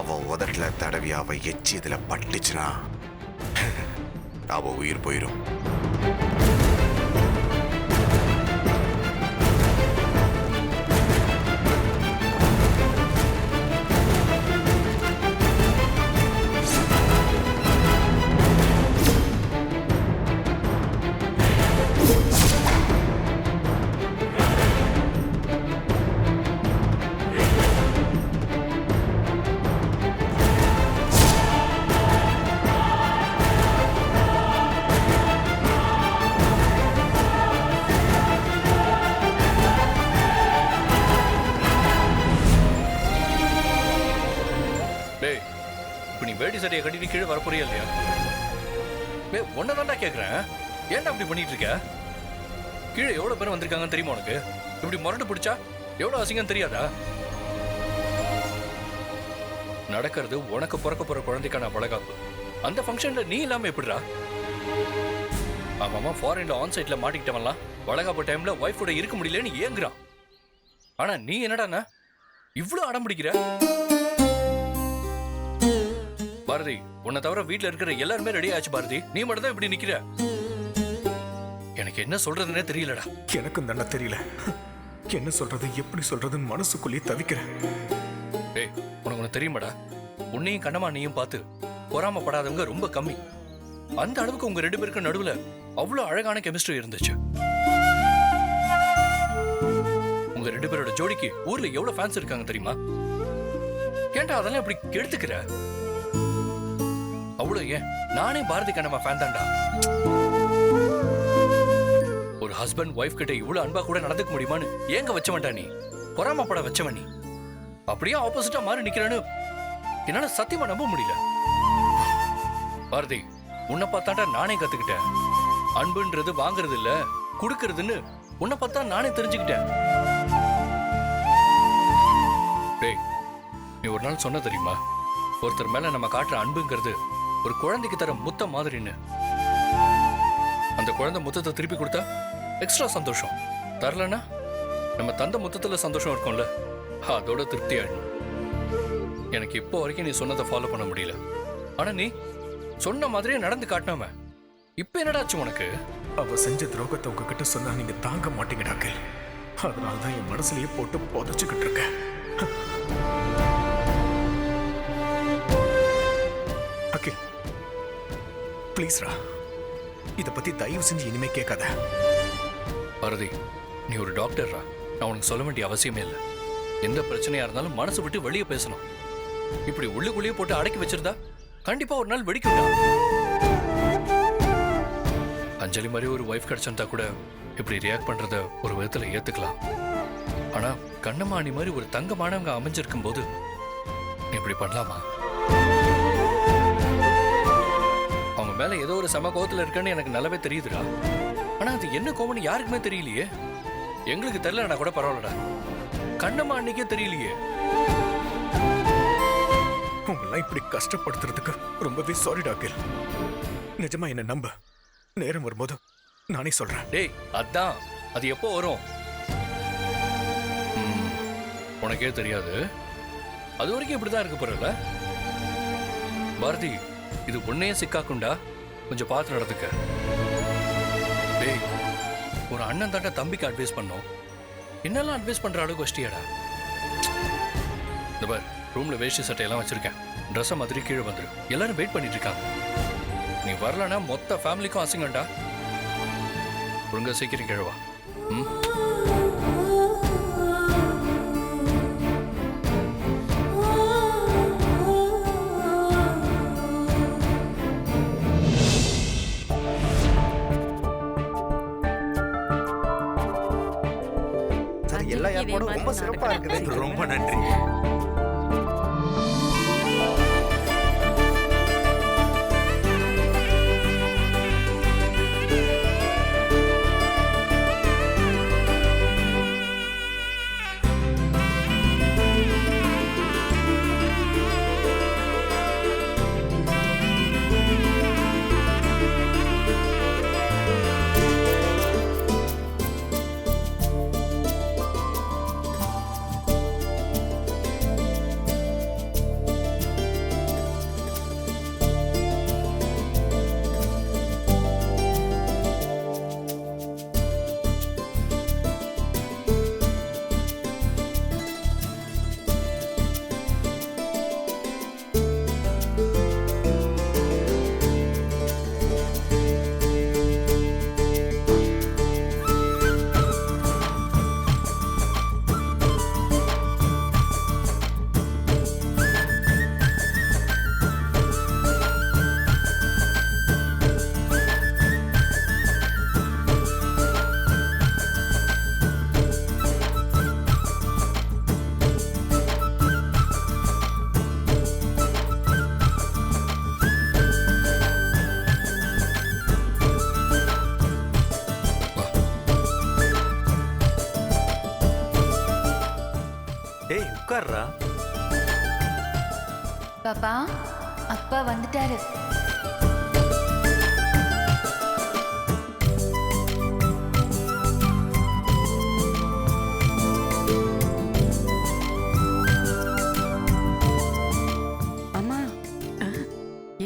அவ உதட்டுல தடவி அவ எச்சி இதுல பட்டுச்சுன்னா அவ உயிர் போயிடும். வேட்டி சட்டையை கட்டிட்டு கீழே வரப்போறியா இல்லையா? ஒன்னதான்டா கேக்குறேன், ஏன்டா அப்படி பண்ணிட்டு இருக்க? கீழே எவ்வளவு பேர் வந்திருக்காங்கன்னு தெரியுமா உனக்கு? இப்படி முரண்டு பிடிச்சா எவ்வளவு அசிங்கம் தெரியாதா? நடக்கிறது உனக்கு பிறக்க போற குழந்தைக்கான வளகாப்பு. அந்த ஃபங்க்ஷன்ல நீ இல்லாம எப்படிடா? அவன் ஃபாரின்ல ஆன் சைட்ல மாட்டிக்கிட்டவன்லாம் வளகாப்பு டைம்ல ஒய்ஃபோட இருக்க முடியலன்னு ஏங்குறான். ஆனா நீ என்னடாண்ணா இவ்வளவு அடம் பிடிக்கிற? பாரதி, உன்னை தவிர வீட்டுல இருக்கிற எல்லாருமே ரெடி ஆச்சு பாரதி, நீ மட்டும் தான் இப்படி நிக்கிற. எனக்கு என்ன சொல்றதுன்னே தெரியலடா. எனக்கும் தானே தெரியல, என்ன சொல்றது எப்படி சொல்றதுன்னு மனசுக்குள்ளேயே தவிக்கிறேன். ஏய், உனக்கு ஒண்ணு தெரியுமாடா, உன்னையும் கண்ணம்மா நீயும் பார்த்து பொறாமப்படாதவங்க ரொம்ப கம்மி. அந்த அளவுக்கு உங்க 2 பேருக்கு நடுவுல அவ்வளவு அழகான கெமிஸ்ட்ரி இருந்துச்சு. உங்க 2 பேரோட ஜோடிக்கு ஊர்ல எவ்வளவு ஃபேன்ஸ் இருக்காங்க தெரியுமா? ஏன்டா அதெல்லாம் இப்படி கெடுத்துக்கிற? அவ்வளவு ஏன், நானே பாரதி கண்ணம்மா ஃபேன் தான்டா. ஒரு ஹஸ்பண்ட் ஒய்ஃப் கிட்ட இவ்வளவு அன்பா கூட நடந்துக்க முடியுமான்னு ஏங்க வச்சவன்டா நீ? பொறாமப்பட வச்சவன் நீ. அப்படியே ஆப்போசிட்டா மாறி நிக்கிறேன்னு என்னால சத்தியமா நம்ப முடியல. பாரதி, உன்னை பார்த்தாண்டா நானே கத்துக்கிட்டேன். அன்புன்றது வாங்குறது இல்ல, கொடுக்கறதுன்னு உன்னை பார்த்தா நானே தெரிஞ்சுக்கிட்டேன். டேய், நீ ஒரு நாள் சொன்ன தெரியுமா, ஒருத்தர் மேல நம்ம காட்டுற அன்புங்கிறது ஒரு குழந்தைக்கு தர முத்தம் மாதிரின்னு. அந்த குழந்தை முத்தத்தை திருப்பி கொடுத்தா எக்ஸ்ட்ரா சந்தோஷம், தரலன்னா நம்ம தந்த முத்தத்துல சந்தோஷம் இருக்கும்ல, அதோட திருப்தி ஆயிடும். எனக்கு இப்போ வரைக்கும் நீ சொன்னதை ஃபாலோ பண்ண முடியல. ஆனா நீ சொன்ன மாதிரியே நடந்து காட்டினாம இப்ப என்னடாச்சு உனக்கு? அவ செஞ்ச துரோகத்தை உங்ககிட்ட சொன்னா நீங்க தாங்க மாட்டீங்கடாக்க. அதனாலதான் என் மனசுலயே போட்டு புதைச்சுக்கிட்டு இருக்கேன். அகில், ப்ளீஸ்ரா, இத பத்தி தயவு செஞ்சு இனிமே கேட்காத. பாரதி, நீ ஒரு டாக்டர்ரா, நான் உனக்கு சொல்ல வேண்டிய அவசியமே இல்லை. எந்த பிரச்சனையா இருந்தாலும் மனசு விட்டு வெளியே பேசணும். இப்படி உள்ளுக்குள்ளேயே போட்டு அடக்கி வச்சிருந்தா கண்டிப்பா ஒரு நாள் வெடிக்கும்டா. அஞ்சலி மாதிரி ஒரு ஒய்ஃப் கிடைச்சிருந்தா கூட இப்படி ரியாக்ட் பண்றத ஒரு விதத்துல ஏத்துக்கலாம். ஆனா கண்ணம்மாணி மாதிரி ஒரு தங்கமானவங்க அமைஞ்சிருக்கும் போது இப்படி பண்ணலாமா? அவங்க மேல ஏதோ ஒரு சம கோவத்துல இருக்குன்னு எனக்கு நல்லாவே தெரியுதுடா. ஆனா அது என்ன கோவம்னு யாருக்குமே தெரியலையே. எங்களுக்கு தெரியலனா கூட பரவாயில்லடா, கண்ணம்மா அன்னைக்கே தெரியலையே. உங்களெல்லாம் இப்படி கஷ்டப்படுத்துறதுக்கு ரொம்பவே சாரி டாக்கில். நிஜமா என்ன நம்ப, நேரம் வரும்போது நானே சொல்றேன். டேய், அதான் அது எப்போ வரும் உனக்கே தெரியாது. அது வரைக்கும் இப்படிதான் இருக்க போறல. பாரதி, இது உன்னையே சிக்காக்குண்டா, கொஞ்சம் பார்த்து நடந்துக்க. டேய், ஒரு அண்ணன் தாண்டா தம்பிக்கு அட்வைஸ் பண்ணோம், என்னெல்லாம் அட்வைஸ் பண்ற அளவுக்கு வச்சிட்டியாடா? இந்த பார், ரூம்ல வேஷ்டி சட்டையெல்லாம் வச்சிருக்கேன், ட்ரெஸ்ஸை மாதிரி கீழே வந்துரு. எல்லாரும் வெயிட் பண்ணிட்டு இருக்காங்க. நீ வரலன்னா மொத்த ஃபேமிலிக்கும் அசிங்கண்டா. ஒழுங்கா சீக்கிரம் கீழே வா. எல்லா ஏற்பாடும் ரொம்ப சிறப்பா இருக்குது. ரொம்ப நன்றி. வந்திருக்காரா? பாப்பா அப்பா வந்துட்டாரு. அம்மா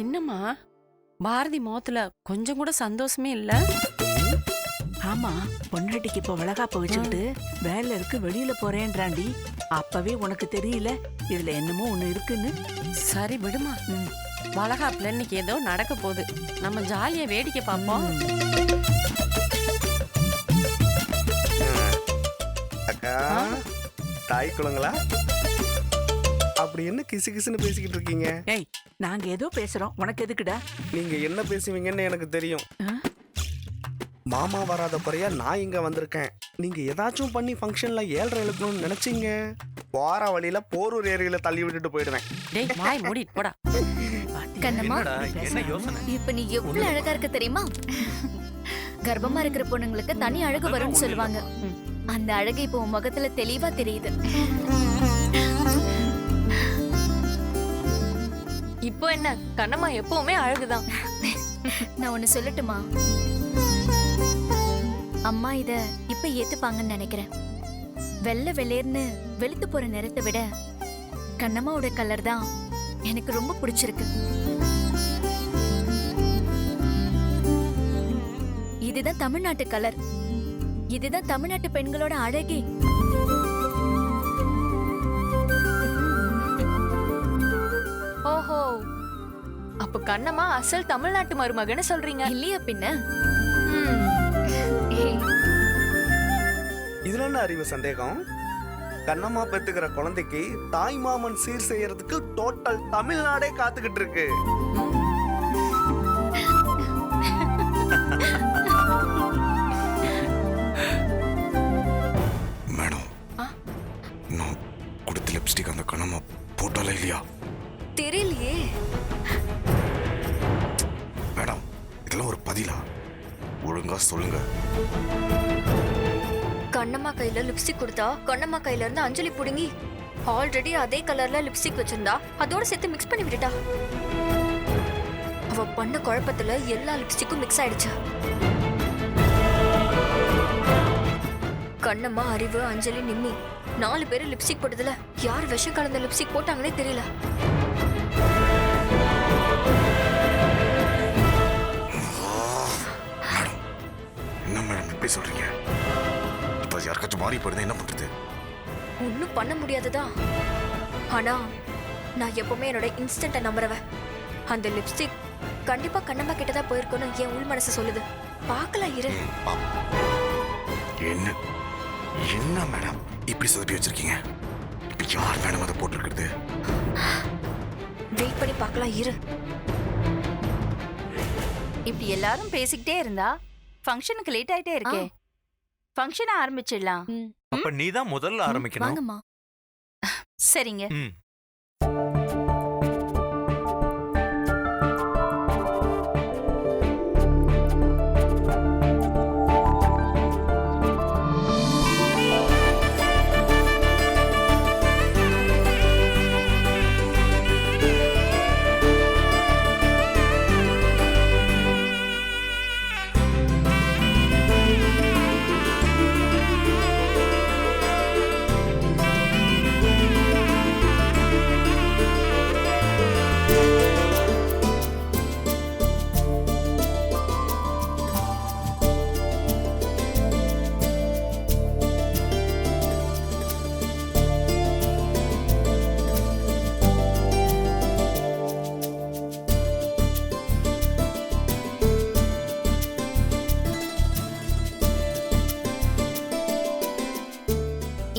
என்னம்மா பாரதி முகத்துல கொஞ்சம் கூட சந்தோஷமே இல்ல? ஆமா, பொண்டாட்டிக்கு இப்ப வளகாப்பு வச்சுக்கிட்டு வேலை இருக்கு வெளியில போறேன்றாண்டி. அப்பவே உனக்கு தெரியல இதுல என்னமோ ஒண்ணு இருக்குன்னு. சரி விடுமா, வளகாப்புல இன்னைக்கு ஏதோ நடக்க போகுது, நம்ம ஜாலியா வேடிக்கை பார்ப்போம். அக்கா தாய் குளங்களா? அப்படி என்ன கிசு கிசுன்னு பேசிக்கிட்டு இருக்கீங்க? ஏய், நாங்க ஏதோ பேசுறோம், உனக்கு எதுக்குடா? நீங்க என்ன பேசுவீங்கன்னு எனக்கு தெரியும். மாமா வராத குறையா நான் இங்க வந்திருக்கேன். நீங்க ஏதாச்சும் பண்ணி ஃபங்க்ஷன்ல 7:30 எழுக்கணும்னு நினைச்சீங்க, போற வழியில போரூர் ஏரியில தள்ளி விட்டுட்டு போயிடுவேன். டேய் வாய் மூடிட்டு போடா. கண்ணம்மா, என்னடா, என்ன யோசனை? இப்ப நீ எவ்வளவு அழகா இருக்க தெரியுமா? கர்ப்பமா இருக்கிற பொண்ணுங்களுக்கு தனி அழகு வரும்னு சொல்லுவாங்க. அந்த அழகு இப்போ உன் முகத்துல தெளிவா தெரியுது. இப்போ என்ன, கண்ணம்மா எப்பவுமே அழகுதான். நான் ஒண்ணு சொல்லட்டுமா? அம்மா இத இப்ப ஏத்துப்பாங்கன்னு நினைக்கிறேன். வெள்ளை வெள்ளேர்னு வெளுத்து போற நிறத்தை விட கண்ணம்மாவோட கலர் தான் எனக்கு ரொம்ப பிடிச்சிருக்கு. இதுதான் தமிழ்நாட்டு கலர். இதுதான் தமிழ்நாட்டு பெண்களோட அழகே. ஓஹோ, அப்ப கண்ணம்மா அசல் தமிழ்நாட்டு மருமகன்னு சொல்றீங்க இல்லையா பின்ன? ம். இதுல என்ன அறிவு சந்தேகம்? கண்ணம்மா பெத்துக்கிற குழந்தைக்கு தாய் மாமன் சீர் செய்யறதுக்கு டோட்டல் தமிழ்நாடே காத்துக்கிட்டு இருக்கு. மேடம், நான் கொடுத்த லிப்ஸ்டிக் அந்த கணமா போட்டால இல்லையா? தெரியலையே. மேடம், இதெல்லாம் ஒரு பதிலா? ஒழுங்கா சொல்லுங்க. கண்ணம்மா கையில லிப்ஸ்டிக் கொடுத்தா கண்ணம்மா கையில இருந்து அஞ்சலி புடுங்கி ஆல்ரெடி அதே கலர்ல லிப்ஸ்டிக் வச்சிருந்தா அதோட சேர்த்து மிக்ஸ் பண்ணி விட்டுட்டா. அவ பண்ண குழப்பத்துல எல்லா லிப்ஸ்டிக்கும் மிக்ஸ் ஆயிடுச்சு. கண்ணம்மா, அறிவு, அஞ்சலி, நிம்மி 4 பேரு லிப்ஸ்டிக் போட்டதுல யார் விஷம் கலந்த லிப்ஸ்டிக் போட்டாங்கன்னே தெரியல. என்ன மேடம் இப்படி சொல்றீங்க? இப்ப யாருக்காச்சும் மாறி போயிருந்தா என்ன பண்றது? ஒன்னும் பண்ண முடியாதுதான். ஆனா நான் எப்பவுமே என்னோட இன்ஸ்டன்ட்டை நம்புறவன். அந்த லிப்ஸ்டிக் கண்டிப்பா கண்ணம்மா கிட்டதான் போயிருக்கோன்னு என் உள் மனசு சொல்லுது. பார்க்கலாம் இரு. என்ன என்ன மேடம் இப்படி சொதப்பி வச்சிருக்கீங்க? இப்ப யார் மேடம் அதை போட்டுருக்குது? வெயிட் பண்ணி பார்க்கலாம் இரு. இப்படி எல்லாரும் பேசிக்கிட்டே இருந்தா ஃபங்க்ஷனுக்கு லேட் ஆயிட்டே இருக்கே. ஃபங்க்ஷனை ஆரம்பிச்சிடலாம். அப்ப நீ தான் முதல்ல ஆரம்பிக்கணும். வாங்கம்மா. சரிங்க. ம்.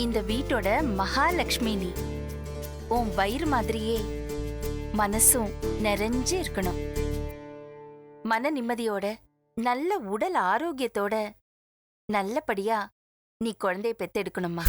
இந்த வீட்டோட மகாலட்சுமி நீ. உன் வயிறு மாதிரியே மனசும் நிறைஞ்சு இருக்கணும். மன நிம்மதியோட, நல்ல உடல் ஆரோக்கியத்தோட நல்லபடியா நீ குழந்தைய பெத்தெடுக்கணுமா.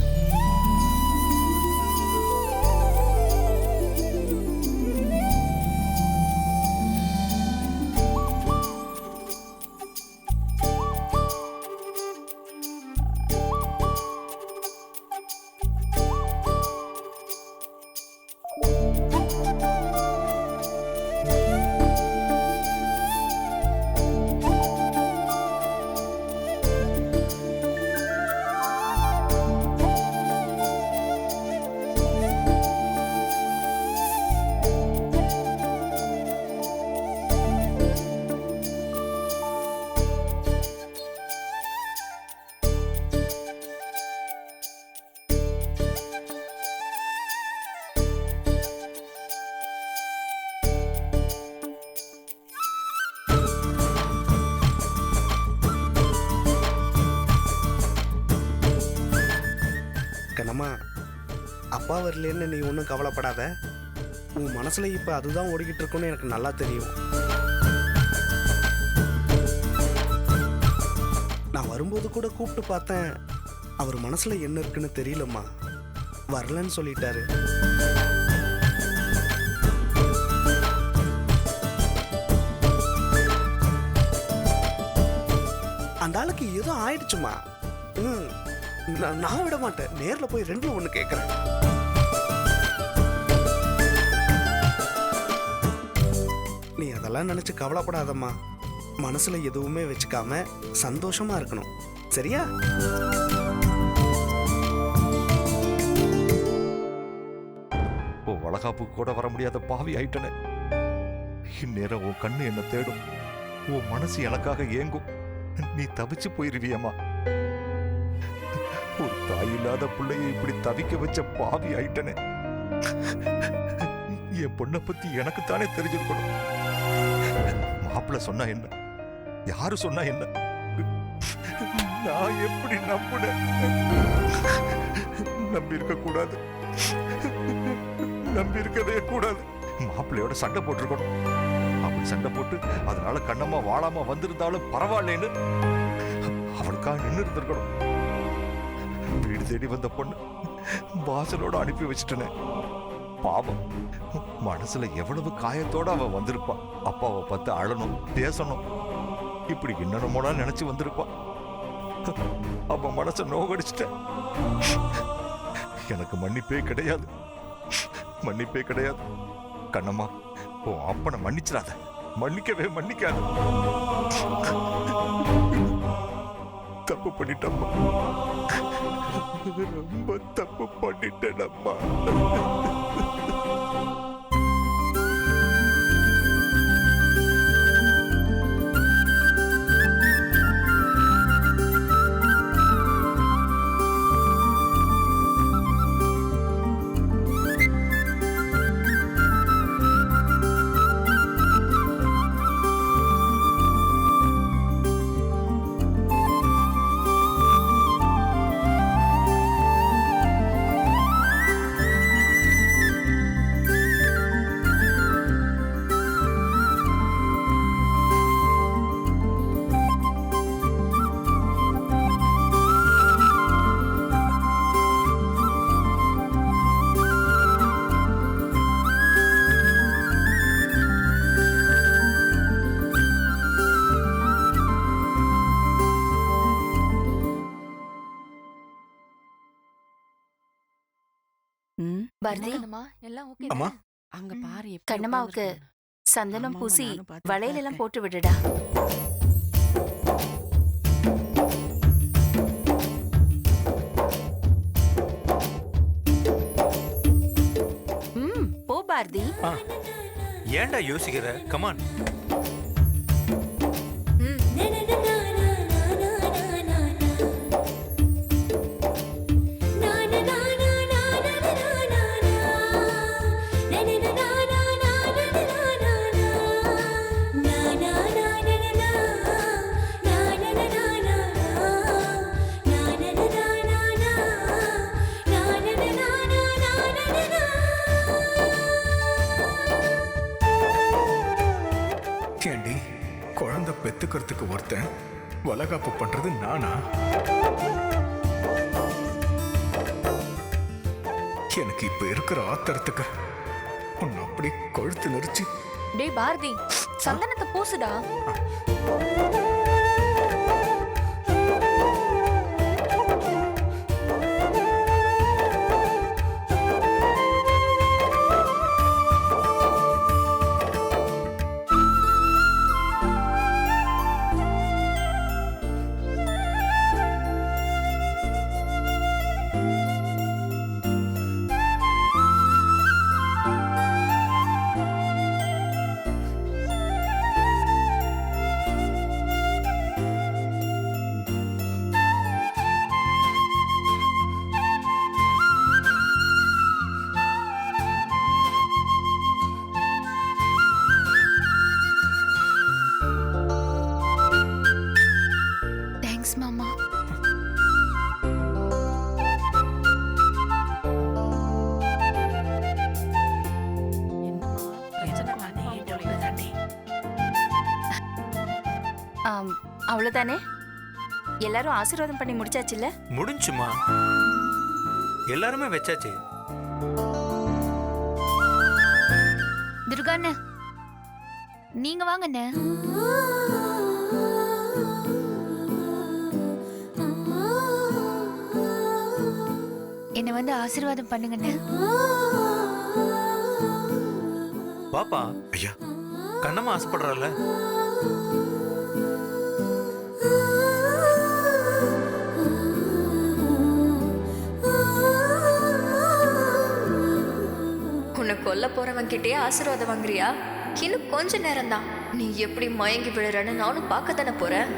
அப்பா வரலன்னு நீ ஒன்றும் கவலைப்படாத. உன் மனசுல இப்ப அதுதான் ஓடிக்கிட்டு இருக்குன்னு எனக்கு நல்லா தெரியும். நான் வரும்போது கூட கூப்பிட்டு பார்த்தேன். அவர் மனசுல என்ன இருக்குன்னு தெரியலம்மா. வரலன்னு சொல்லிட்டாரு. அந்த ஆளுக்கு ஏதோ ஆயிடுச்சுமா. நான் விட மாட்டேன். நேர்ல போய் 2ல 1 கேட்கறேன். நீ அதெல்லாம் நினைச்சு கவலைப்படாதம்மா. மனசுல எதுவுமே வச்சுக்காம சந்தோஷமா இருக்கணும். சரியா? வளகாப்புக்கு கூட வர முடியாத பாவி ஆயிட்டனே. இந்நேரம் உன் கண்ணு என்ன தேடும், உன் மனசு எனக்காக ஏங்கும். நீ தவிச்சு போயிருவியம்மா. ஒரு தாய் இல்லாத பிள்ளையை இப்படி தவிக்க வச்ச பாவி ஆயிட்டனே. என் பொண்ணை பத்தி எனக்குத்தானே தெரிஞ்சிருக்கணும். மாப்பிள்ள சொன்னா என்ன, யாரு சொன்னா என்ன, நான் எப்படி நம்பினேன்? நம்பி இருக்க கூடாது, நம்பி இருக்கவே கூடாது. மாப்பிள்ளையோட சண்டை போட்டிருக்கணும். அப்படி சண்டை போட்டு அதனால கண்ணம்மா வாழாம வந்திருந்தாலும் பரவாயில்லைன்னு அவனுக்காக நின்று இருந்திருக்கணும். வீடு தேடி வந்த பொண்ணு வாசலோட அனுப்பி வச்சுட்டனே. பாவம், மனசுல எவ்வளவு காயத்தோட அவன் வந்திருப்பான். அப்பாவை பார்த்து அழணும், பேசணும், இப்படி என்னென்னமோனா நினைச்சு வந்திருப்பான். அவன் மனசை நோகடிச்சிட்டேன். எனக்கு மன்னிப்பே கிடையாது, மன்னிப்பே கிடையாது. கண்ணம்மா, உன் அப்பனை மன்னிச்சிடாத, மன்னிக்கவே மன்னிக்காத. தப்பு பண்ணிட்டம்மா, ரொம்ப தப்பு பண்ணிட்டேனம்மா. பாரதி, அம்மா, அங்க பாரு எப்படி கண்ணம்மாவுக்கு உட்கார்ந்திருக்கான்னு. சந்தனம் ஆமாம்மா, பூசி நானும் பார்த்துட்டு வளையல் தான் எல்லாம் இருக்கேன். போட்டு விடுடா. போ பாரதி. ஏன்டா யோசிக்கிற? கமான். ஏண்டி, குழந்தை பெத்துக்கிறதுக்கு ஒருத்தன் வளகாப்பு பண்றது நானா? எனக்கு இப்ப இருக்கிற ஆத்திரத்துக்கு உன்னை அப்படி கொழுத்து நெரிச்சு. டேய் பாரதி, சந்தனத்தை பூசுடா. அவ்வளவுதானே? எல்லாரும் ஆசீர்வாதம் பண்ணி முடிச்சாச்சுல்ல? முடிஞ்சுமா, எல்லாருமே வச்சாச்சு. துர்காண்ண நீங்க வாங்கண்ண. என்ன வந்து ஆசீர்வாதம் பண்ணுங்கண்ண. பாப்பா, ஐயா கண்ணம்மா ஆசைப்படுறாள். உன்னை கொல்ல போறவன் கிட்டே ஆசீர்வாதம் வாங்குறியா? இன்னும் கொஞ்ச நேரம் தான். நீ எப்படி மயங்கி விழுறன்னு நானும் பார்க்க தானே போறேன்.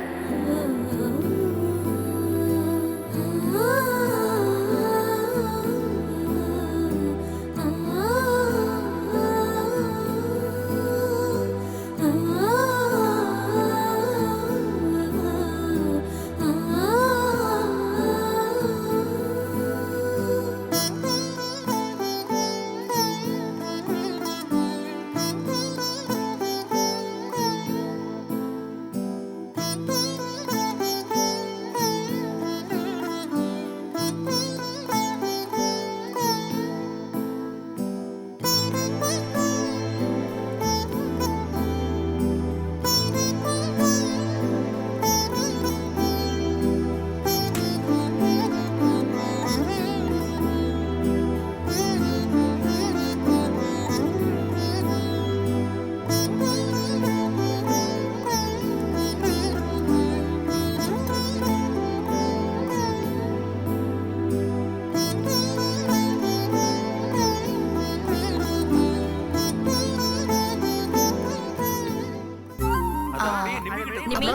நிமி,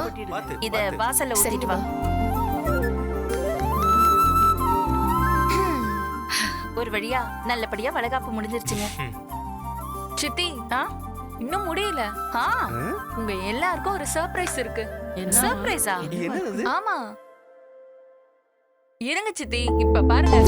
இத வாசல்ல ஊத்திட்டு வா. ஒரு வழியா நல்லபடியா வளகாப்பு முடிஞ்சிருச்சுங்க. சித்தி, ஆ? இன்னும் முடியல. ஆ, உங்க எல்லாருக்கும் ஒரு சர்ப்ரைஸ் இருக்கு. சர்ப்ரைஸா? என்னது? ஆமா, இருங்க சித்தி, இப்ப பாருங்க.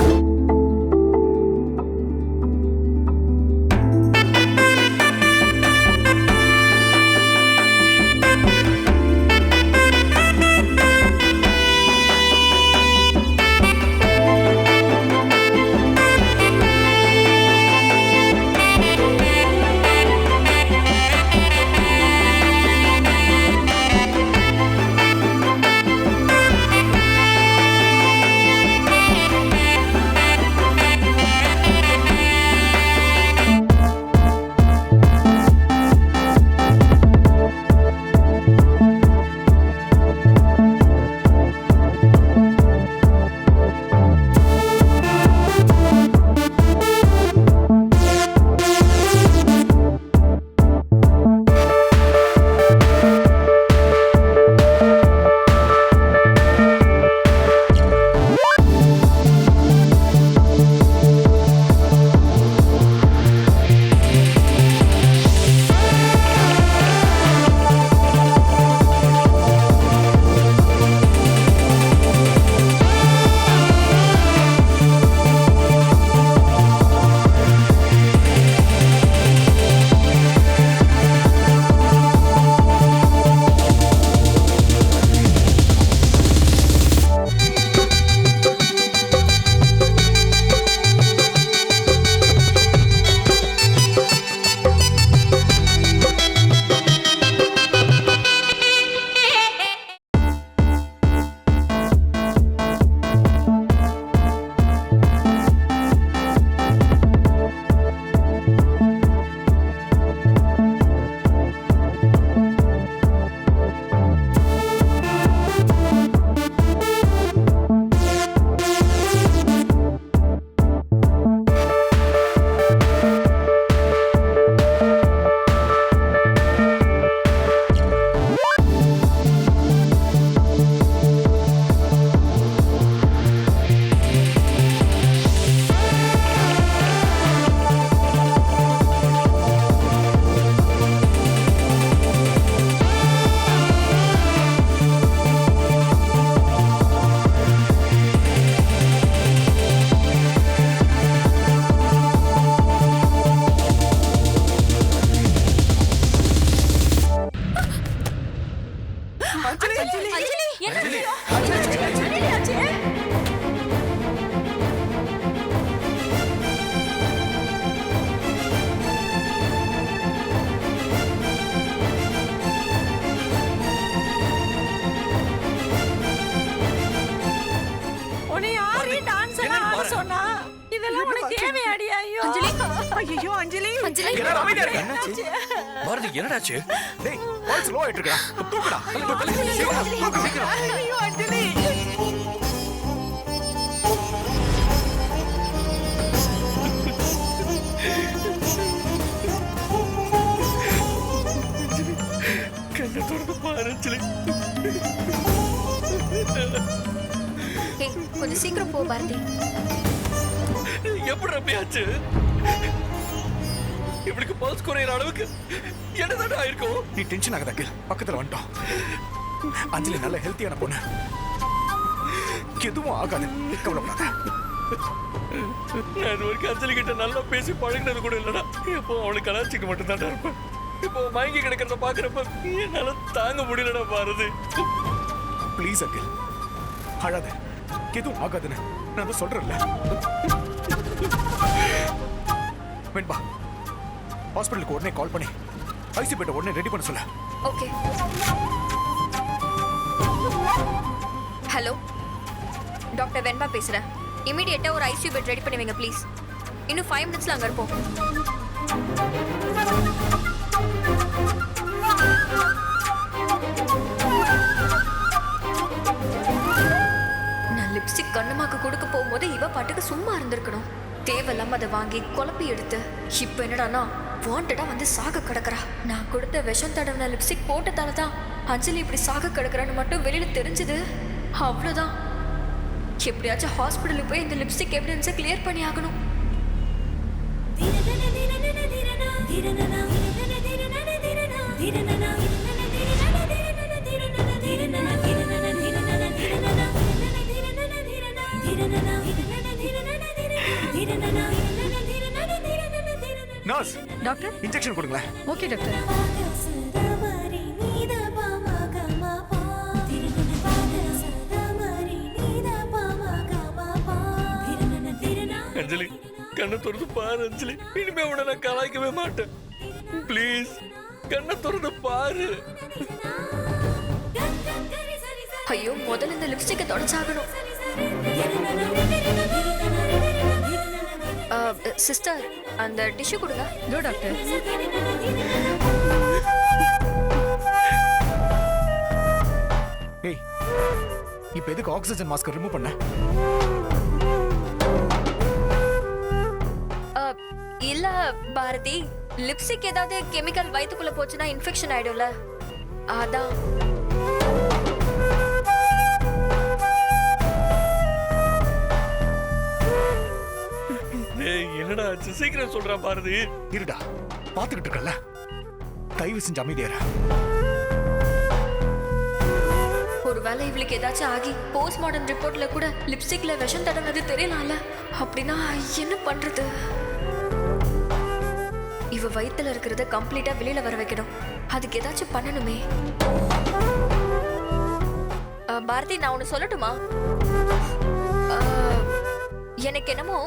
அஞ்சலி அஞ்சலி எல்லாரும் அமைதியா இருங்க. என்னாச்சு? பாரதி என்னடாச்சு? டேய் வாய்ஸ் லோ ஆயிட்டு இருக்கா? தூக்குடா. சீக்கிரம், தூக்கு, சீக்கிரம். ஐயோ அஞ்சலி கண்ணை திறந்து பாரு அஞ்சலி. ஏய், கொஞ்சம் சீக்கிரம் போ பாரதி. எப்படி ரம்யாச்சு? இவளுக்கு பல்ஸ் குறையிற அளவுக்கு என்னதான் ஆயிருக்கும்? நீ டென்ஷன் ஆகாத அகில். பக்கத்துல வந்துட்டோம். அஞ்சலி நல்ல ஹெல்த்தியான பொண்ணு. எதுவும் ஆகாது. கவலைப்படாத. நான் வரைக்கும் அஞ்சலி கிட்ட நல்லா பேசி பழகினது கூட இல்லடா. இப்போ அவளுக்கு கலாச்சிக்க மட்டும் தான் இருப்பேன். இப்போ மயங்கி கிடக்கிறத பாக்குறப்ப என்னால தாங்க முடியலடா பாரதி. ப்ளீஸ் அகில், அழாத. எதுவும் ஆகாதுன்னு நான் தான் சொல்றேன்ல. வெண்பா, ஹாஸ்பிட்டலுக்கு உடனே கால் பண்ணி ஐசி பெட்டை உடனே ரெடி பண்ண சொல்ல. ஓகே. ஹலோ, டாக்டர் வெண்பா பேசுறேன். இமீடியட்டா ஒரு ஐசியூ பெட் ரெடி பண்ணி வைங்க ப்ளீஸ். இன்னும் 5 மினிட்ஸ்ல அங்க இருப்போம். நான் லிப்ஸ்டிக் கண்ணமாக்கு கொடுக்க போகும்போது இவ பாட்டுக்கு சும்மா இருந்திருக்கணும். தேவையில்லாம அதை வாங்கி குழப்பி எடுத்து இப்ப என்னடானா வாண்டடா வந்து சாக கிடக்குறா. நான் கொடுத்த விஷம் தடவின லிப்ஸ்டிக் போட்டதால தான் அஞ்சலி இப்படி சாக கிடக்குறான்னு மட்டும் வெளியில தெரிஞ்சது. அவ்வளவுதான். எப்படியாச்சும் ஹாஸ்பிட்டலுக்கு போய் இந்த லிப்ஸ்டிக் எவிடன்ஸை கிளியர் பண்ணி ஆகணும். நர்ஸ், டாக்டர் இன்ஜெக்ஷன் கொடுங்களேன். Okay doctor. அஞ்சலி கண்ணை திறந்து பாரு அஞ்சலி. இனிமே உன்னை நான் கலாய்க்கவே மாட்டேன். ப்ளீஸ் கண்ணை திறந்து பாரு. ஐயோ, முதல்ல இந்த லிப்ஸ்டிக்கை தொடச்சாகணும். சிஸ்டர், அந்த டிஷ்யூ கொடுங்க. இதோ டாக்டர். ஏய், இப்போ எதுக்கு ஆக்சிஜன் மாஸ்க் ரிமூவ் பண்ண? இல்ல பாரதி, லிப்ஸ்டிக் ஏதாவது கெமிக்கல் வயித்துக்குள்ள போச்சுன்னா இன்ஃபெக்ஷன் ஆயிடும்ல, அதான். என்னடா ஆச்சு? சீக்கிரம் சொல்றா பாரதி. இருடா, பாத்துக்கிட்டு இருக்கல. தயவு செஞ்சு அமைதியாரு. ஒருவேளை இவளுக்கு ஏதாச்சும் ஆகி போஸ்ட்மார்டம் ரிப்போர்ட்ல கூட லிப்ஸ்டிக்ல விஷம் தடவினது தெரியலாம்ல. அப்படின்னா என்ன பண்றது? இவ வயித்துல இருக்கிறத கம்ப்ளீட்டா வெளியில வர வைக்கணும். அதுக்கு ஏதாச்சும் பண்ணணுமே. பாரதி, நான் ஒன்னு சொல்லட்டுமா? எனக்கு என்னமோ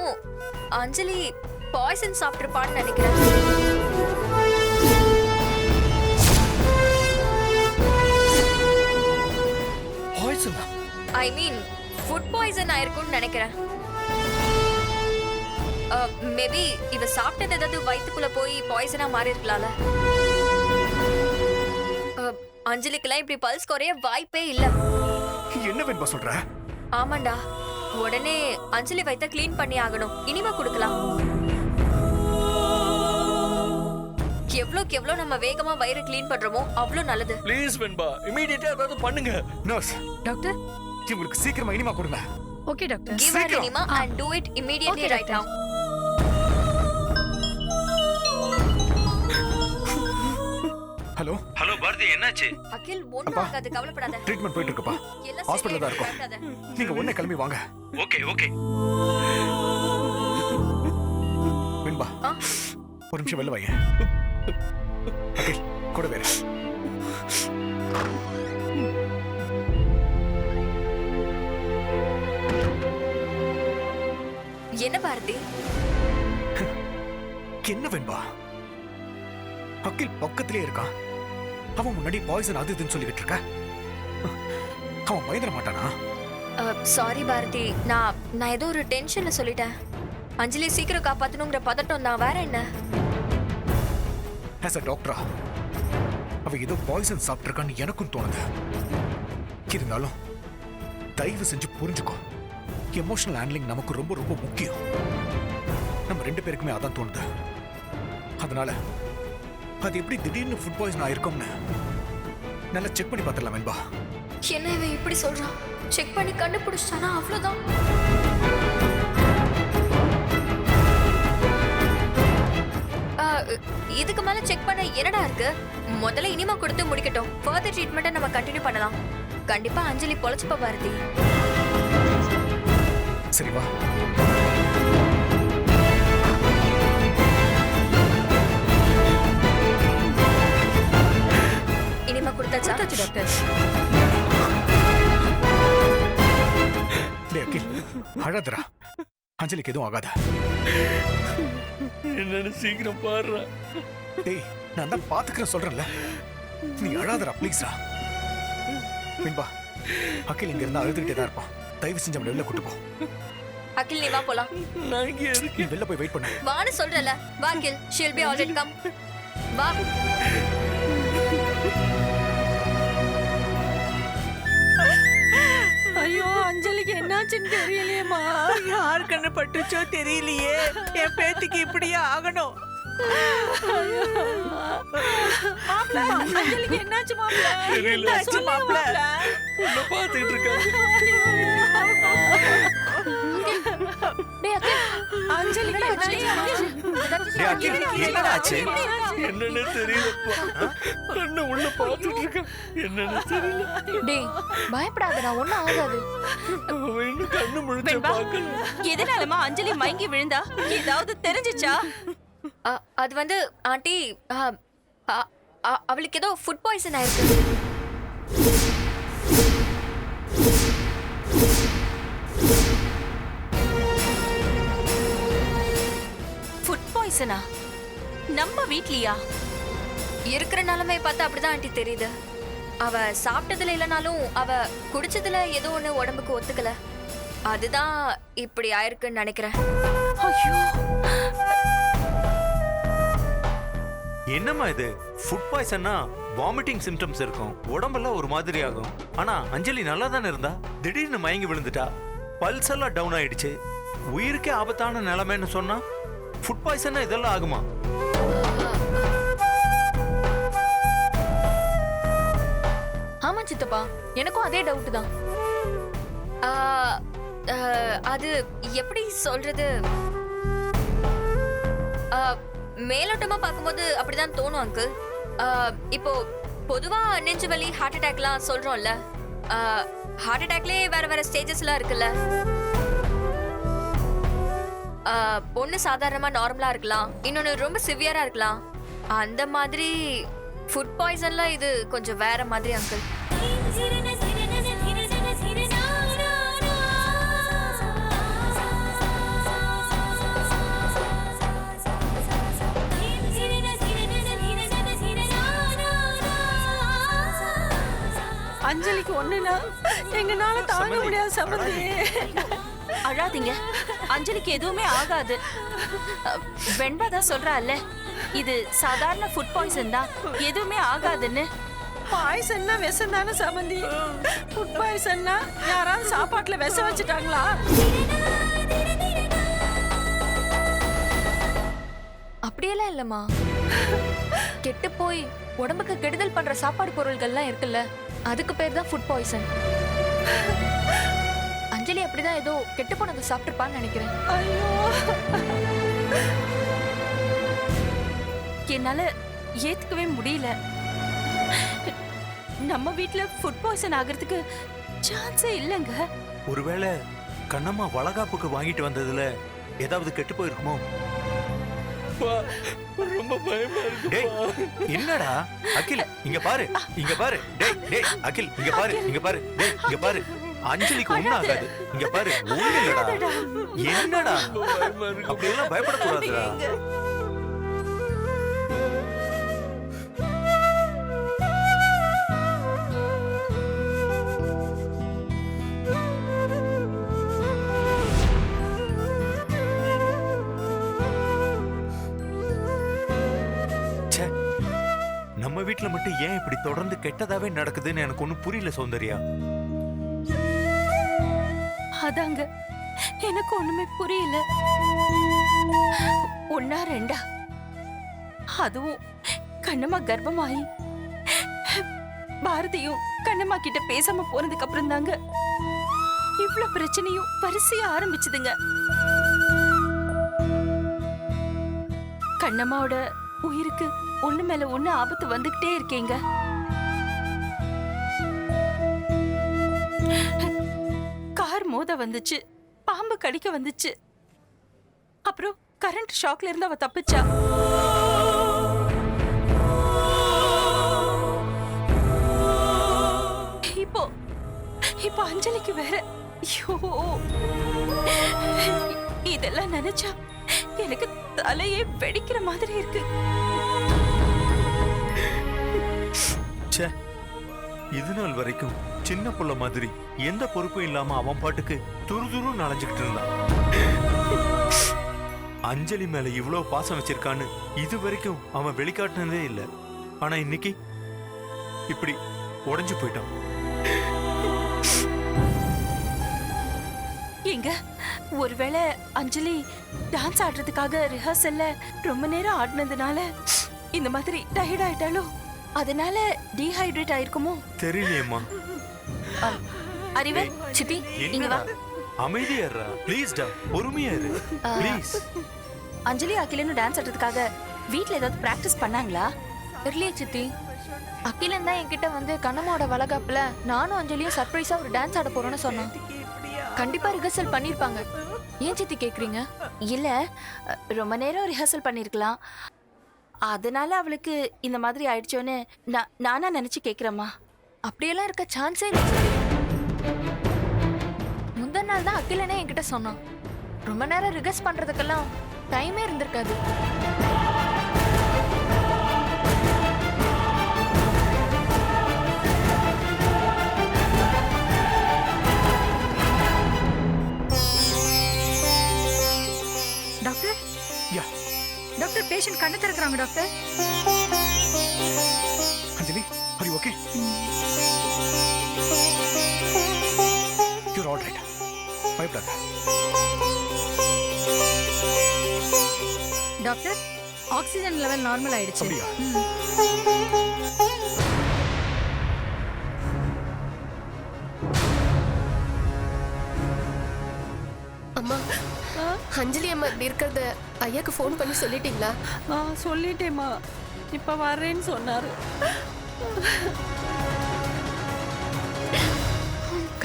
அஞ்சலி பாய்சன் சாப்பிட்டுருப்பான்னு நினைக்கிறேன். ஐ மீன் ஃபுட் பாய்சன் ஆயிருக்கும்னு நினைக்கிறேன். மேபி இவ சாப்பிட்டது ஏதாவது வயித்துக்குள்ள போய் பாய்சனா மாறி இருக்கலாம்ல. அஞ்சலிக்கெல்லாம் இப்படி பல்ஸ் குறைய வாய்ப்பே இல்ல. என்ன வேணுமா சொல்ற? ஆமாண்டா, உடனே அஞ்சலி வயித்தை கிளீன் பண்ணி ஆகணும். இனிமே கொடுக்கலாம். எவ்வளோக்கு எவ்வளோ நம்ம வேகமா வயிறு கிளீன் பண்றோமோ அவ்வளோ நல்லது. ப்ளீஸ் வெண்பா, இமிடியேட்டா ஏதாவது பண்ணுங்க. நர்ஸ், டாக்டர் இவங்களுக்கு சீக்கிரமா இனிமா கொடுங்க. Okay doctor. Give her enema and do it immediately right now. Hello hello Bharathi, என்னாச்சு? அகில், ஒண்ணும் ஆகாது, கவலைப்படாத. ட்ரீட்மெண்ட் போயிட்டு இருக்குப்பா. எல்லாம் ஹாஸ்பிடல்ல தான் சரியாயிடும், இருக்கோம். நீங்க உடனே கிளம்பி வாங்க. Okay okay. வெண்பா, ஒரு நிமிஷம் வெளில வாங்க. அகில், கூட வேற. என்ன பாரதி? என்ன வெண்பா? அகில் பக்கத்திலே இருக்கான். அவன் முன்னாடி பாய்சன் அது இதுன்னு சொல்லிக்கிட்டு இருக்க. அவன் பயந்துட மாட்டானா? சாரி பாரதி, நான் ஏதோ ஒரு டென்ஷன்ல சொல்லிட்டேன். அஞ்சலி சீக்கிரம் காப்பாத்தணுங்கிற பதட்டம் தான், வேற என்ன? ஆஸ் அ டாக்டரா அவ ஏதோ பாய்சன் சாப்பிட்டிருக்கான்னு எனக்கும் தோணுது. இருந்தாலும் தயவு செஞ்சு புரிஞ்சுக்கோ, எமோஷனல் ஹேண்ட்லிங் நமக்கு ரொம்ப ரொம்ப முக்கியம். நம்ம 2 பேருக்குமே அதான் தோணுது. அதனால அது எப்படி திடீர்னு ஃபுட் பாய்சன் ஆயிருக்கும்னு நல்லா செக் பண்ணி பார்த்துடலாம் வெண்பா. என்ன இவன் இப்படி சொல்றான்? செக் பண்ணி கண்டுபிடிச்சானா அவ்வளவுதான். இதுக்கு மேல செக் பண்ண என்னடா இருக்கு? முதல்ல இனிமா கொடுத்து முடிக்கட்டும். ஃபர்தர் ட்ரீட்மெண்ட்டை நம்ம கண்டினியூ பண்ணலாம். கண்டிப்பா அஞ்சலி பொழைச்சுப்பா பாரதி. சரி வா. இனிமா கொடுத்தாச்சா டாக்டர்? டேய் அகில், அழாதடா. அஞ்சலிக்கு எதுவும் ஆகாத. என்னன்னு சீக்கிரம் பாருடா. டேய் நான் தான் பாத்துக்கிறேன் சொல்றேன்ல, நீ அழாதடா ப்ளீஸ்டா. வெண்பா, அகில் இங்க இருந்தா அழுதுகிட்டே தான் இருப்பான். தயவு செஞ்சு அவனை வெளில கூட்டு போ. அகில் நீ வா போலாம். நான் இங்கே நீ வெளில போய் வெயிட் பண்ணு. வான்னு சொல்றல. வா அகில், she'll be all right. come. வா. ஐயோ அஞ்சலிக்கு என்னாச்சுன்னு தெரியலையேம்மா. யார் கண்ணு பட்டுச்சோ தெரியலையே. என் பேத்திக்கு இப்படியே ஆகணும். மாப்ள, அஞ்சலிக்கு என்னாச்சு மாப்ள? என்னாச்சு மாப்ள? உன்னை பார்த்துக்கிட்டு இருக்காங்க. டேய் அகில், அஞ்சலிக்கு என்னாச்சு? டேய் அகில், என்னடா ஆச்சு? என்னன்னு தெரியலப்பா. கண்ணு உள்ள பார்த்துட்டு இருக்கேன். என்னன்னு தெரியல. டேய் பயப்படாதடா, ஒண்ணும் ஆகாது. அவன் இன்னும் கண்ணு முழிச்ச வெண்பா, பார்க்கல. எதனாலமா அஞ்சலி மயங்கி விழுந்தா? ஏதாவது தெரிஞ்சுச்சா? அது வந்து ஆண்டி, அவளுக்கு ஏதோ ஃபுட் பாய்சன் ஆயிருக்கு. ஃபுட் பாய்சனா? நம்ம வீட்லயா? இருக்கிற நிலைமை பார்த்தா அப்படிதான் ஆண்டி தெரியுது. அவ சாப்பிட்டதுல இல்லைனாலும் அவ குடிச்சதுல ஏதோ ஒண்ணு உடம்புக்கு ஒத்துக்கல. அதுதான் இப்படி ஆயிருக்குன்னு நினைக்கிறேன். ஐயோ, என்னம்மா இது? ஃபுட் பாய்சன்னா வாமிட்டிங் சிம்டம்ஸ் இருக்கும், உடம்பெல்லாம் ஒரு மாதிரி ஆகும். ஆனா அஞ்சலி நல்லா தானே இருந்தா, திடீர்னு மயங்கி விழுந்துட்டா. பல்ஸ் எல்லாம் டவுன் ஆயிடுச்சு. உயிருக்கே ஆபத்தான நிலைமைன்னு சொன்னா ஃபுட் பாய்சன்னா இதெல்லாம் ஆகுமா? ஆமா சித்தப்பா, எனக்கும் அதே டவுட் தான். அது எப்படி சொல்றது? மேலோட்டமா பார்க்கும்போது அப்படிதான் தோணும் அங்கிள். இப்போ பொதுவா நெஞ்சு வலி, ஹார்ட் அட்டாக்லாம் சொல்றோம்ல. ஹார்ட் அட்டாக்லயே வேற வேற ஸ்டேஜஸ்லாம் இருக்குல்ல. ஒண்ணு சாதாரணமா நார்மலா இருக்கலாம், இன்னொன்னு ரொம்ப சிவியரா இருக்கலாம். அந்த மாதிரி ஃபுட் பாய்சன்ல இது கொஞ்சம் வேற மாதிரி அங்கிள். அஞ்சலிக்கு ஒண்ணுனா எங்கனால தாங்க முடியாது சம்பந்தி. அழாதீங்க, அஞ்சலிக்கு எதுவுமே ஆகாது. வெண்பா தான் சொல்றாள்ல, இது சாதாரண ஃபுட் பாய்சன் தான், எதுவுமே ஆகாதுன்னு. பாய்சன்னா விஷம் தானே சம்பந்தி. ஃபுட் பாய்சன்னா யாராவது சாப்பாட்டுல விஷம் வச்சுட்டாங்களா? அப்படியெல்லாம் இல்லம்மா. கெட்டு போய் உடம்புக்கு கெடுதல் பண்ற சாப்பாடு பொருள்கள்லாம் இருக்குல்ல, அதுக்கு பேர் தான் ஃபுட் பாய்சன். அஞ்சலி அப்படிதான் ஏதோ கெட்டு போனதை சாப்பிட்டுருப்பான்னு நினைக்கிறேன். ஐயோ, என்னால ஏத்துக்கவே முடியல. நம்ம வீட்ல ஃபுட் பாய்சன் ஆகிறதுக்கு சான்ஸே இல்லைங்க. ஒருவேளை கண்ணம்மா வளகாப்புக்கு வாங்கிட்டு வந்ததுல ஏதாவது கெட்டு போயிருக்குமோ? ரொம்ப பயமா இருக்கு. டேய் என்னடா அகில், இங்க பாரு, இங்க பாரு. டேய் டேய் அகில், இங்க பாரு, இங்க பாரு. டேய் இங்க பாரு, அஞ்சலிக்கு ஒண்ணும் ஆகாது. இங்க பாரு, ஒண்ணு இல்லடா. என்னடா அப்படியெல்லாம் பயப்படக்கூடாதுடா. வீட்ல மட்டும் ஏன் இப்படி தொடர்ந்து கெட்டதாவே நடக்குதுன்னு எனக்கு ஒண்ணும் புரியல சௌந்தர்யா. அதாங்க எனக்கு ஒண்ணுமே புரியல. ஒன்னா ரெண்டா, அதுவும் கண்ணம்மா கர்ப்பமாயி பாரதியும் கண்ணம்மா கிட்ட பேசாம போனதுக்கு அப்புறம் தாங்க இவ்ளோ பிரச்சனையும் வரிசையா ஆரம்பிச்சுதுங்க. கண்ணம்மாவோட உயிருக்கு ஒண்ணு மேல ஒண்ணு ஆபத்து வந்துகிட்டே இருக்கீங்க. கார் மோத வந்துச்சு, பாம்பு கடிக்க வந்துச்சு, அப்புறம் கரண்ட் ஷாக்ல இருந்து அவ தப்பிச்சா. இப்போ அஞ்சலிக்கு வேற. ஐயோ, இதெல்லாம் நினைச்சா எனக்கு தலையே வெடிக்கிற மாதிரி இருக்கு. ச்சே, இது நாள் வரைக்கும் சின்ன புள்ள மாதிரி எந்த பொறுப்பும் இல்லாம அவன் பாட்டுக்கு துரு நனைஞ்சுக்கிட்டு இருந்தான். அஞ்சலி மேல இவ்வளவு பாசம் வச்சிருக்கான்னு இது வரைக்கும் அவன் வெளிக்காட்டினதே இல்லை. ஆனா இன்னைக்கு இப்படி உடைஞ்சு போயிட்டான். எங்க ஒருவேளை அஞ்சலி டான்ஸ் ஆடுறதுக்காக ரிஹர்சல்ல ரொம்ப நேரம் ஆடினதுனால இந்த மாதிரி டயர்ட் ஆயிட்டாலோ, அதனால டீஹைட்ரேட் ஆயிருக்குமோ தெரியலையேம்மா. அறிவு சித்தி இங்க வா. அமைதியா இருடா ப்ளீஸ் டா, பொறுமையா இரு ப்ளீஸ். அஞ்சலி அகிலனும் டான்ஸ் ஆடுறதுக்காக வீட்ல ஏதாவது பிராக்டிஸ் பண்ணாங்களா? தெரியலையே சித்தி. அகிலன் தான் என்கிட்ட வந்து கண்ணம்மாவோட வளகாப்புல நானும் அஞ்சலியும் சர்ப்ரைஸா ஒரு டான்ஸ் ஆட போறோம்னு சொன்னான். கண்டிப்பா ரிஹர்சல் பண்ணிருப்பாங்க. ஏன் சித்தி கேக்குறீங்க? இல்ல, ரொம்ப நேரம் ரிஹர்சல் பண்ணிருக்கலாம், அதனால அவளுக்கு இந்த மாதிரி ஆயிடுச்சோன்னு நானா நினைச்சு கேக்குறேம்மா. அப்படியெல்லாம் இருக்க சான்ஸே இல்லை சித்தி. முந்தின நாள் தான் அகிலனே என்கிட்ட சொன்னான். ரொம்ப நேரம் ரிஹர்ஸ் பண்றதுக்கெல்லாம் டைமே இருந்திருக்காது. டாக்டர், யா டாக்டர் பேஷண்ட் கண்ணு திறக்கறாங்க doctor. Anjali, are you okay? You're all right. பயப்படாத. டாக்டர், ஆக்சிஜன் லெவல் நார்மல் ஆயிடுச்சு. அப்படியா? அம்மா, அஞ்சலி அம்மா இப்படி இருக்கிறத ஐயாக்கு ஃபோன் பண்ணி சொல்லிட்டீங்களா? சொல்லிட்டேம்மா, இப்ப வரேன்னு சொன்னாரு.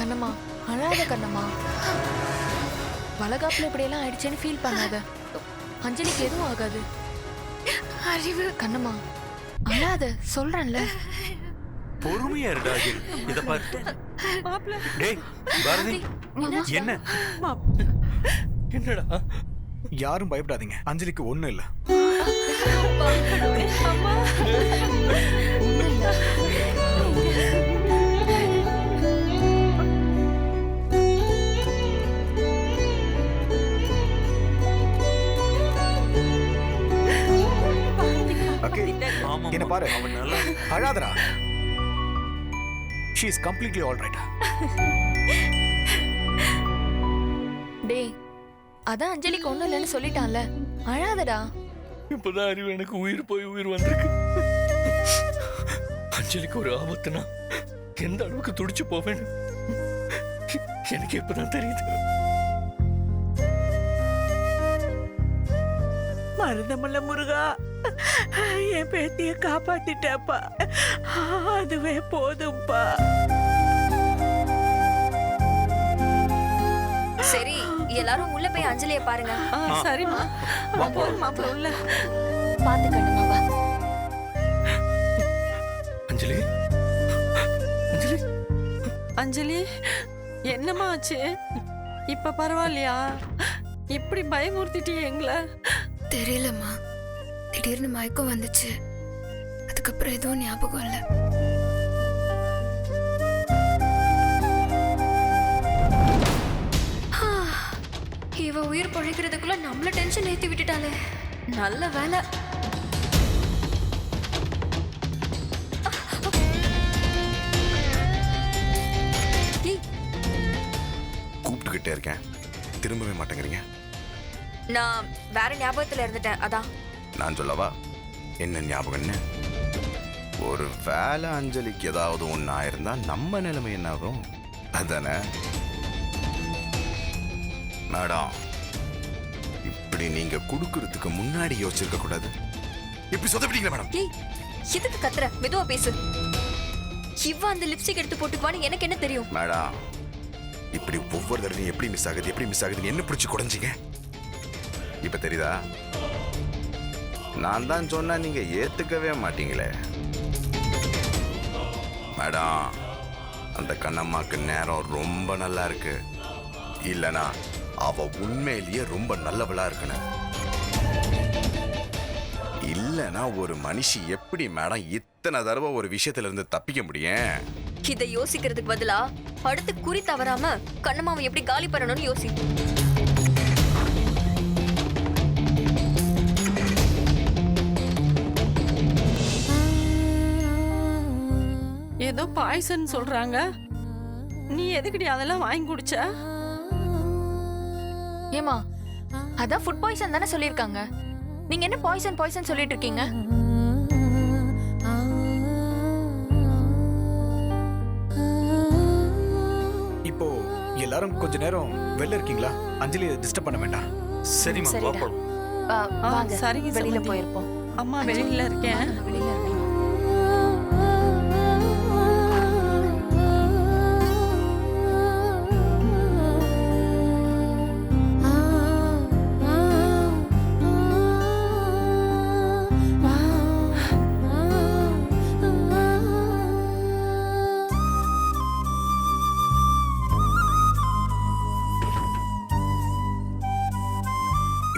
கண்ணம்மா அழாத கண்ணம்மா. வளகாப்புல இப்படியெல்லாம் ஆயிடுச்சேன்னு ஃபீல் பண்ணாத. அஞ்சலிக்கு எதுவும் ஆகாது. அறிவு கண்ணம்மா அழாத, சொல்றேன்ல. பொறுமையா இருடா அகில். இத பாரு. டேய் பாரதி, என்ன என்னடா? யாரும் பயப்படாதீங்க, அஞ்சலிக்கு ஒண்ணும் இல்ல. என்ன பாரு, அவன் நல்லா அழாதடா. She is completely all right. டேய், அதான் அஞ்சலிக்கு ஒண்ணும் இல்லைன்னு சொல்லிட்டான்ல, அழாதடா. இப்பதான் அறிவு எனக்கு உயிர் போய் உயிர் வந்திருக்கு. அஞ்சலிக்கு ஒரு ஆபத்துனா எந்த அளவுக்கு துடிச்சு போவேன்னு எனக்கு இப்பதான் தெரியுது. மருதமல்ல முருகா, என் பேத்திய காப்பாத்திட்டப்பா, அதுவே போதும்பா. சரி, எல்லாரும் உள்ள போய் அஞ்சலியை பாருங்க. சரிம்மா, மாப்பிள்ள உள்ள பாத்து கண்ணுமா வா. அஞ்சலி, அஞ்சலி, அஞ்சலி, என்னம்மா ஆச்சு? இப்ப பரவாயில்லையா? இப்படி பயமுறுத்திட்டியே எங்களை. தெரியலம்மா, திடீர்னு மயக்கம் வந்துச்சு. அதுக்கப்புறம் எதுவும் ஞாபகம் இல்லை. இவ உயிர் பழைக்கிறதுக்குள்ள நம்மள டென்ஷன் ஏத்தி விட்டுட்டாலே. நல்ல வேலை. இருக்கேன், திரும்பவே மாட்டேங்கிறீங்க. நான் வேற ஞாபகத்துல இருந்துட்டேன், அதான். நான் சொல்லவா என்ன ஞாபகம்னு? ஒரு வேலை அஞ்சலிக்கு ஏதாவது ஒன்று ஆயிருந்தா நம்ம நிலைமை என்ன ஆகும்? அதானே மேடம்? இப்படி நீங்க கொடுக்கறதுக்கு முன்னாடி யோசிச்சிருக்க கூடாது. இப்படி சொதப்பிட்டீங்களா மேடம்? ஏய், எதுக்கு கத்துற? மெதுவா பேசு. இவ அந்த லிப்ஸ்டிக் எடுத்து போட்டுக்குவான்னு எனக்கு என்ன தெரியும்? மேடம், இப்படி ஒவ்வொரு தடவையும் எப்படி மிஸ் ஆகுதுன்னு என்ன பிடிச்சி குறைஞ்சிங்க? இப்ப தெரியுதா? நான் தான் சொன்னா நீங்க ஏத்துக்கவே மாட்டீங்களே. மேடம், அந்த கண்ணம்மாக்கு நேரம் ரொம்ப நல்லா இருக்கு. இல்லனா அவ உண்மையிலேயே ரொம்ப நல்லவளா இருக்கணும். இல்லனா ஒரு மனுஷி எப்படி மேடம் இத்தனை தடவை ஒரு விஷயத்துல இருந்து தப்பிக்க முடியும்? இதை யோசிக்கிறதுக்கு பதிலா அடுத்து குறி தவறாம கண்ணம்மாவை எப்படி காலி பண்ணணும்னு யோசி. ஏதோ பாய்சன் சொல்றாங்க. நீ எதுக்குடி அதெல்லாம் வாங்கி குடிச்ச? ஏமா, அதான் ஃபுட் பாய்சன் தானே சொல்லிருக்காங்க. நீங்க என்ன பாய்சன் சொல்லிட்டு இருக்கீங்க? இப்போ எல்லாரும் கொஞ்ச நேரம் வெளில இருக்கீங்களா? அஞ்சலியை டிஸ்டர்ப் பண்ண வேண்டாம். சரிம்மா, சரிடா. பாப்போம். வாங்க, சரிங்க, வெளியில சம்மந்தி. போயிருப்போம். அம்மா வெளியில இருக்கேன். வெளியில இருக்கேன்.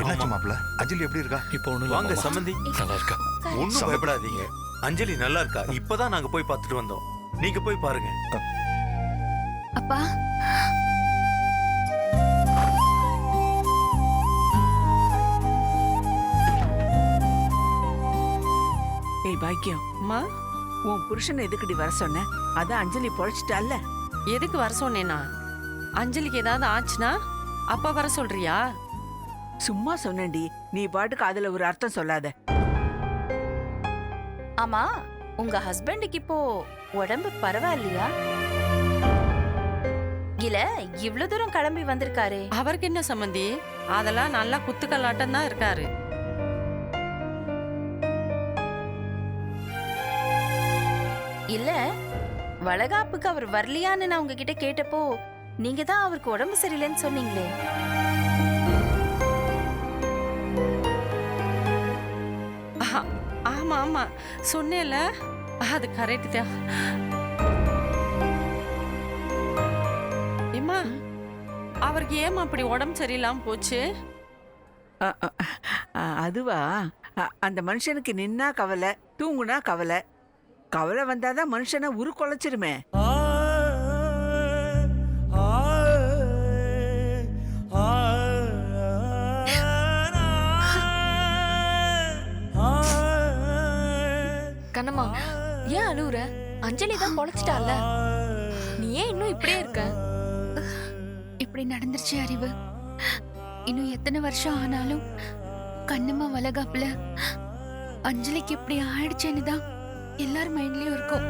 என்னாச்சு மாப்பிள்ள? அஞ்சலி எப்படி இருக்கா? இப்போ ஒண்ணு வாங்க சம்பந்தி. நல்லா இருக்கா? ஒண்ணும் பயப்படாதீங்க. அஞ்சலி நல்லா இருக்கா. இப்பதான் நாங்க போய் பார்த்துட்டு வந்தோம். நீங்க போய் பாருங்க. அப்பா, ஏய் பாக்கியம், அம்மா, உன் புருஷனை எதுக்குடி வர சொன்ன? அதான் அஞ்சலி பொழைச்சிட்டால. எதுக்கு வர சொன்னேனா? அஞ்சலிக்கு ஏதாவது ஆச்சுன்னா அப்ப வர சொல்றியா? சும்மா சொன்னேன்டி, நீ பாட்டுக்கு அதுல ஒரு அர்த்தம் சொல்லாத. ஆமா, உங்க ஹஸ்பண்டுக்கு இப்போ உடம்பு பரவாயில்லையா? இல்ல இவ்ளோ தூரம் கிளம்பி வந்திருக்காரு. அவருக்கு என்ன சம்மந்தி? அதெல்லாம் நல்லா குத்துக்கல்லாட்டம் தான் இருக்காரு. இல்ல வளகாப்புக்கு அவர் வரலையான்னு நான் உங்ககிட்ட கேட்டப்போ நீங்க தான் அவருக்கு உடம்பு சரியில்லைன்னு சொன்னீங்களே. ஆமா ஆமா சொன்னேல, அது கரெக்ட் தான். ஏம்மா, அவருக்கு ஏமா அப்படி உடம்பு சரியில்லாம போச்சு? அதுவா, அந்த மனுஷனுக்கு நின்னா கவலை, தூங்குனா கவலை. கவலை வந்தாதான் மனுஷனை உருக்குலைச்சிருமே. கண்ணம்மா, ஏன் அழுவுற? அஞ்சலி தான் பொழைச்சிட்டால, நீ ஏன் இன்னும் இப்படியே இருக்க? இப்படி நடந்துருச்சு அறிவு. இன்னும் எத்தனை வருஷம் ஆனாலும் கண்ணம்மா வளகாப்புல அஞ்சலிக்கு இப்படி ஆயிடுச்சேன்னு தான் எல்லார் மைண்ட்லயும் இருக்கும்.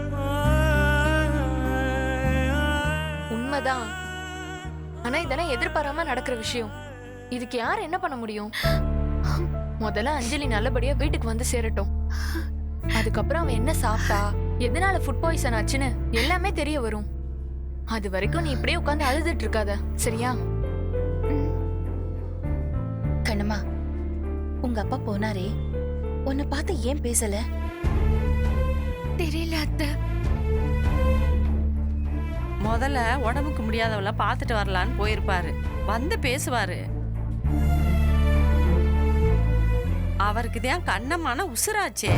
உண்மைதான். ஆனா இதெல்லாம் எதிர்பாராம நடக்கிற விஷயம். இதுக்கு யார் என்ன பண்ண முடியும்? முதல்ல அஞ்சலி நல்லபடியா வீட்டுக்கு வந்து சேரட்டும். அதுக்கப்புறம் அவன் என்ன சாப்பிட்டா, எதனால ஃபுட் பாய்சன் ஆச்சுன்னு எல்லாமே தெரிய வரும். அது வரைக்கும் நீ இப்படியே உட்காந்து அழுதுட்டு இருக்காத, சரியா? கண்ணம்மா, உங்க அப்பா போனாரே, உன்னை பார்த்து ஏன் பேசல? தெரியல அத்தை. முதல்ல உடம்புக்கு முடியாதவள பார்த்துட்டு வரலான்னு போயிருப்பாரு. வந்து பேசுவாரு. அவருக்கு தான் கண்ணமான உசுராச்சே.